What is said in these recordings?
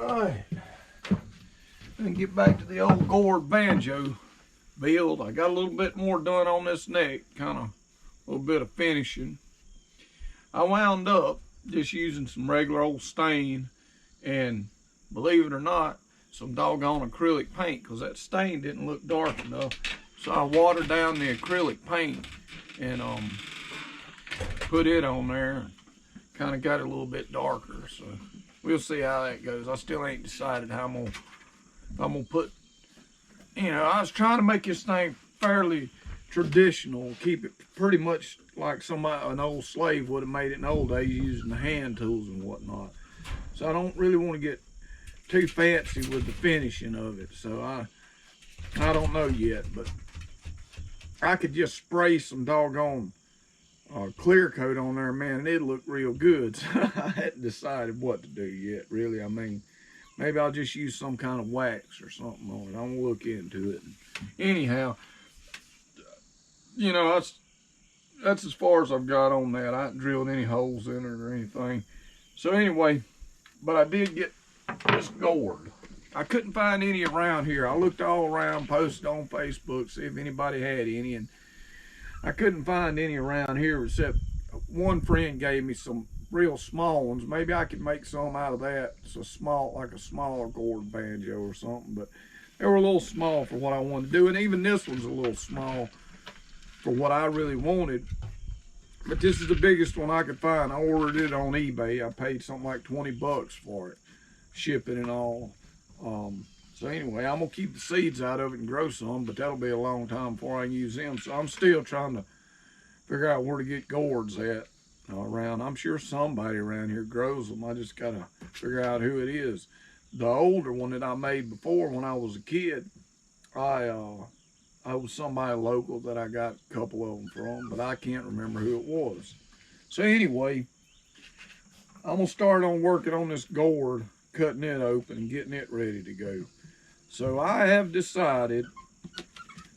Alright, and get back to the old Gourd banjo build. I got a little bit more done on this neck, kind of a little bit of finishing. I wound up just using some regular old stain and, believe it or not, some doggone acrylic paint, because that stain didn't look dark enough. So I watered down the acrylic paint and put it on there and kind of got it a little bit darker. So we'll see how that goes. I still ain't decided how I'm gonna put, I was trying to make this thing fairly traditional, keep it pretty much like an old slave would have made it in the old days, using the hand tools and whatnot. So I don't really want to get too fancy with the finishing of it. So I don't know yet, but I could just spray some doggone clear coat on there, man, and it'd look real good. So I hadn't decided what to do yet, really. I mean, maybe I'll just use some kind of wax or something on it. I'm gonna look into it. Anyhow, that's as far as I've got on that. I haven't drilled any holes in it or anything. So anyway, but I did get this gourd. I couldn't find any around here. I looked all around, posted on Facebook, see if anybody had any, and I couldn't find any around here except one friend gave me some real small ones. Maybe I could make some out of that. It's a small, like a smaller gourd banjo or something, but they were a little small for what I wanted to do, and even this one's a little small for what I really wanted. But this is the biggest one I could find. I ordered it on eBay. I paid something like 20 bucks for it, shipping and all. So anyway, I'm gonna keep the seeds out of it and grow some, but that'll be a long time before I can use them. So I'm still trying to figure out where to get gourds at around. I'm sure somebody around here grows them. I just gotta figure out who it is. The older one that I made before when I was a kid, I was somebody local that I got a couple of them from, but I can't remember who it was. So anyway, I'm gonna start on working on this gourd, cutting it open and getting it ready to go. So I have decided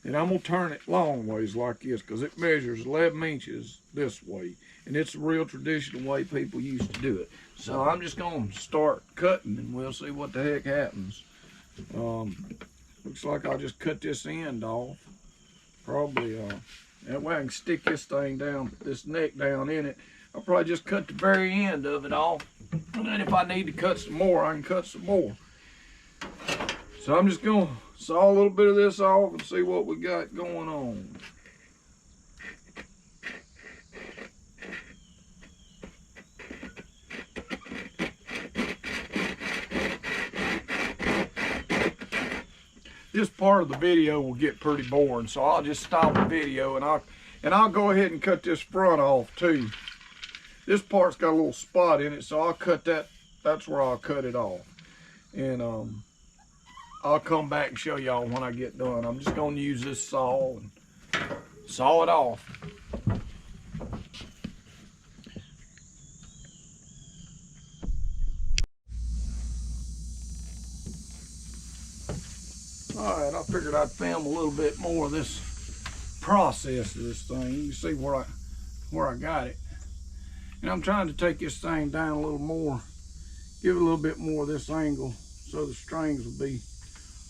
that I'm gonna turn it long ways like this, because it measures 11 inches this way, and it's a real traditional way people used to do it. So I'm just gonna start cutting and we'll see what the heck happens. Looks like I'll just cut this end off. Probably, that way I can stick this thing down, this neck down in it. I'll probably just cut the very end of it off. And then if I need to cut some more, I can cut some more. So I'm just gonna saw a little bit of this off and see what we got going on. This part of the video will get pretty boring, so I'll just stop the video and I'll go ahead and cut this front off too. This part's got a little spot in it, so I'll cut that. That's where I'll cut it off, and I'll come back and show y'all when I get done. I'm just gonna use this saw and saw it off. All right, I figured I'd film a little bit more of this process of this thing. You can see where I got it. And I'm trying to take this thing down a little more, give it a little bit more of this angle so the strings will be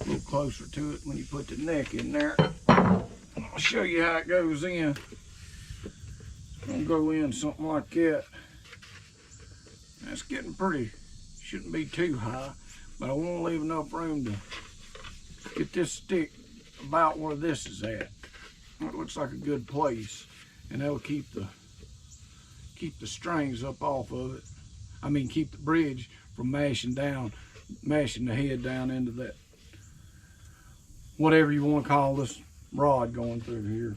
a little closer to it when you put the neck in there. I'll show you how it goes in. I'm gonna go in something like that. That's getting pretty, shouldn't be too high, but I want to leave enough room to get this stick about where this is at. It looks like a good place, and that'll keep the strings up off of it. I mean, keep the bridge from mashing the head down into that, whatever you want to call this rod going through here.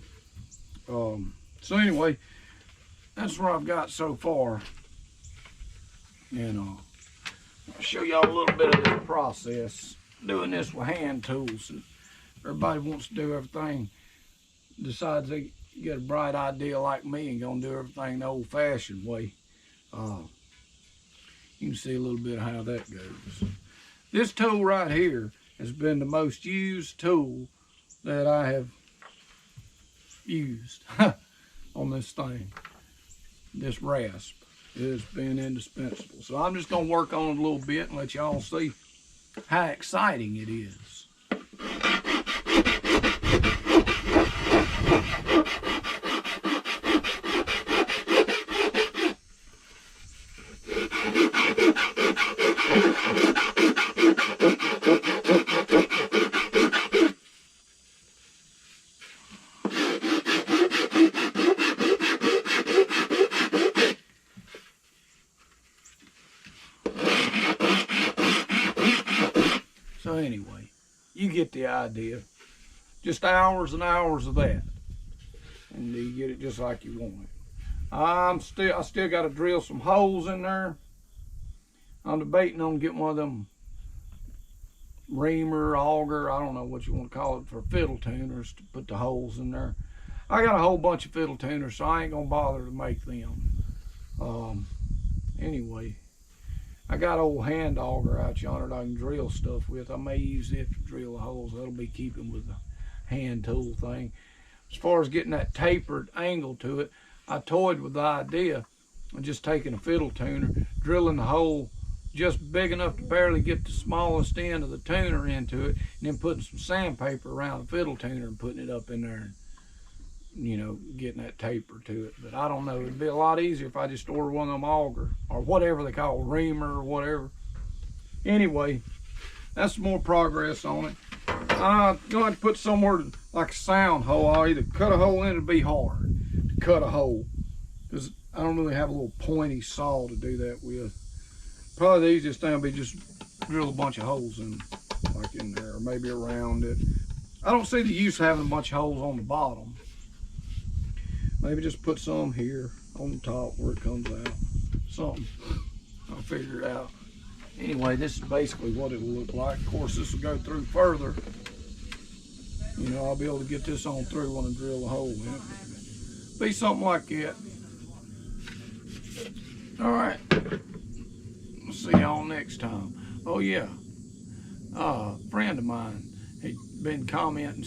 So anyway, that's what I've got so far. And I'll show y'all a little bit of this process, doing this with hand tools. And everybody wants to do everything, decides they get a bright idea like me and gonna do everything the old-fashioned way. You can see a little bit of how that goes. This tool right here has been the most used tool that I have used on this thing, this rasp. It has been indispensable. So I'm just gonna work on it a little bit and let y'all see how exciting it is. So anyway, you get the idea. Just hours and hours of that, and you get it just like you want it. I still got to drill some holes in there. I'm debating on getting one of them reamer, auger, I don't know what you want to call it, for fiddle tuners to put the holes in there. I got a whole bunch of fiddle tuners, so I ain't gonna bother to make them. Anyway, I got old hand auger out yonder that I can drill stuff with. I may use it to drill the holes. That'll be keeping with the hand tool thing. As far as getting that tapered angle to it, I toyed with the idea of just taking a fiddle tuner, drilling the hole just big enough to barely get the smallest end of the tuner into it, and then putting some sandpaper around the fiddle tuner and putting it up in there and, you know, getting that taper to it. But I don't know, it'd be a lot easier if I just order one of them auger or whatever they call reamer or whatever. Anyway, that's some more progress on it. I'm going to put somewhere like a sound hole. I'll either cut a hole in, it'll be hard to cut a hole because I don't really have a little pointy saw to do that with. Probably the easiest thing will be just drill a bunch of holes in, like in there, or maybe around it. I don't see the use of having a bunch of holes on the bottom. Maybe just put some here on the top where it comes out. Something. I'll figure it out. Anyway, this is basically what it will look like. Of course, this will go through further. You know, I'll be able to get this on through when I drill a hole in it. Be something like that. All right. We'll see y'all next time. Oh yeah, a friend of mine, he'd been commenting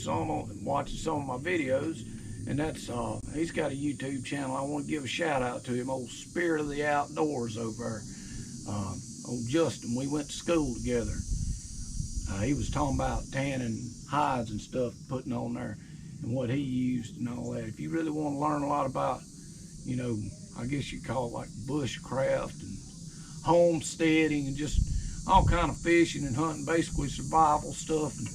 watching some of my videos, and that's he's got a YouTube channel. I want to give a shout out to him, old Spirit of the Outdoors over there. Old Justin, we went to school together. He was talking about tanning hides and stuff, putting on there, and what he used and all that. If you really want to learn a lot about, you know, I guess you call it like bushcraft and homesteading and just all kind of fishing and hunting, basically survival stuff. And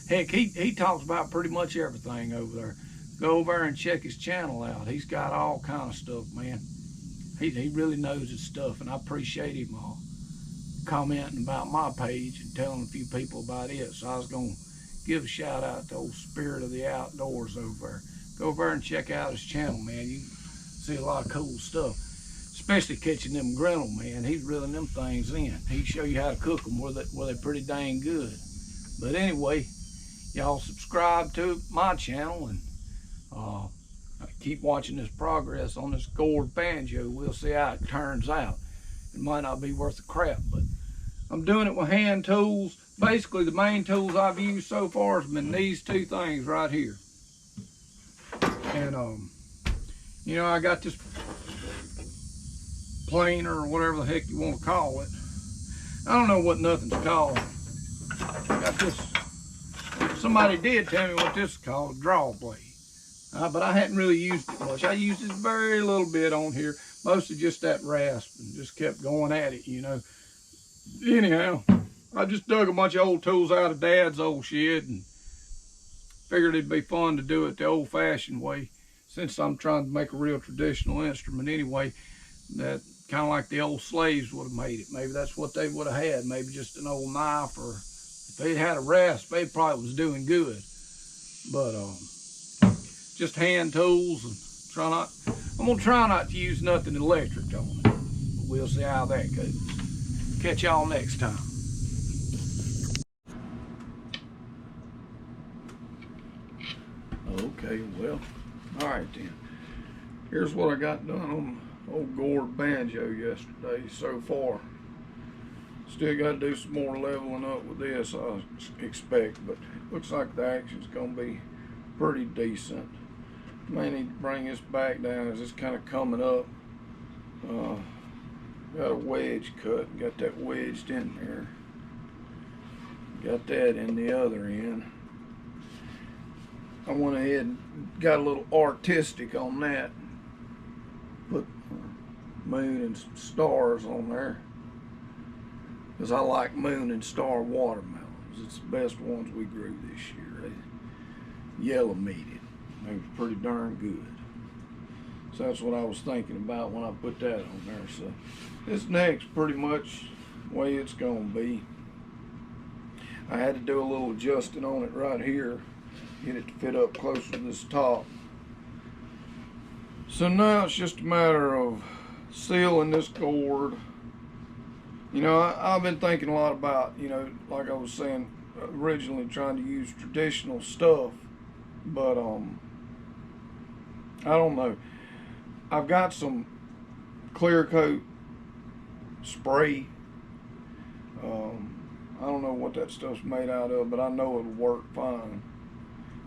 heck, he talks about pretty much everything over there. Go over there and check his channel out. He's got all kind of stuff, man. He really knows his stuff, and I appreciate him commenting about my page and telling a few people about it. So I was gonna give a shout out to old Spirit of the Outdoors over there. Go over there and check out his channel, man. You can see a lot of cool stuff. Especially catching them grinnell, man. He's reeling them things in. He'll show you how to cook them where they're pretty dang good. But anyway, y'all subscribe to my channel and keep watching this progress on this Gourd banjo. We'll see how it turns out. It might not be worth the crap, but I'm doing it with hand tools. Basically, the main tools I've used so far has been these two things right here. And you know, I got this planer or whatever the heck you want to call it. I don't know what nothing's called. Got this. Somebody did tell me what this is called, a draw blade. But I hadn't really used it much. I used it very little bit on here, mostly just that rasp, and just kept going at it, you know. Anyhow, I just dug a bunch of old tools out of Dad's old shed and figured it'd be fun to do it the old-fashioned way, since I'm trying to make a real traditional instrument anyway. That kind of like the old slaves would have made it. Maybe that's what they would have had. Maybe just an old knife, or if they had a rasp, they probably was doing good. But just hand tools, and I'm gonna try not to use nothing electric on it. But we'll see how that goes. Catch y'all next time. Okay, well, all right then. Here's what I got done on old Gourd banjo yesterday so far. Still got to do some more leveling up with this, I expect, but it looks like the action's going to be pretty decent. May need to bring this back down as it's kind of coming up. Got a wedge cut, got that wedged in there. Got that in the other end. I went ahead and got a little artistic on that. Put moon and stars on there. Because I like moon and star watermelons. It's the best ones we grew this year. They yellow meated. They were pretty darn good. So that's what I was thinking about when I put that on there. So this neck's pretty much the way it's going to be. I had to do a little adjusting on it right here. Get it to fit up closer to this top. So now it's just a matter of sealing this gourd. You know, I've been thinking a lot about, you know, like I was saying, originally trying to use traditional stuff, but I don't know. I've got some clear coat spray. I don't know what that stuff's made out of, but I know it'll work fine.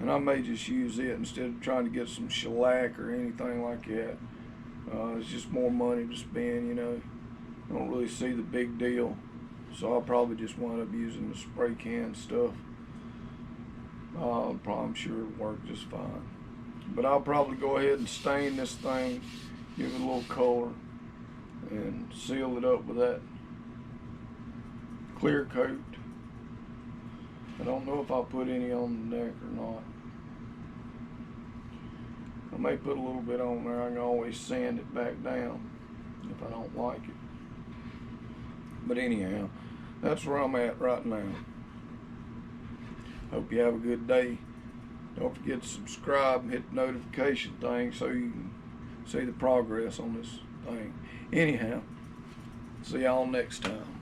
And I may just use it instead of trying to get some shellac or anything like that. It's just more money to spend, you know. I don't really see the big deal. So I'll probably just wind up using the spray can stuff. I'm sure it'll work just fine. But I'll probably go ahead and stain this thing, give it a little color, and seal it up with that clear coat. I don't know if I'll put any on the neck or not. I may put a little bit on there. I can always sand it back down if I don't like it. But anyhow, that's where I'm at right now. Hope you have a good day. Don't forget to subscribe and hit the notification thing so you can see the progress on this thing. Anyhow, see y'all next time.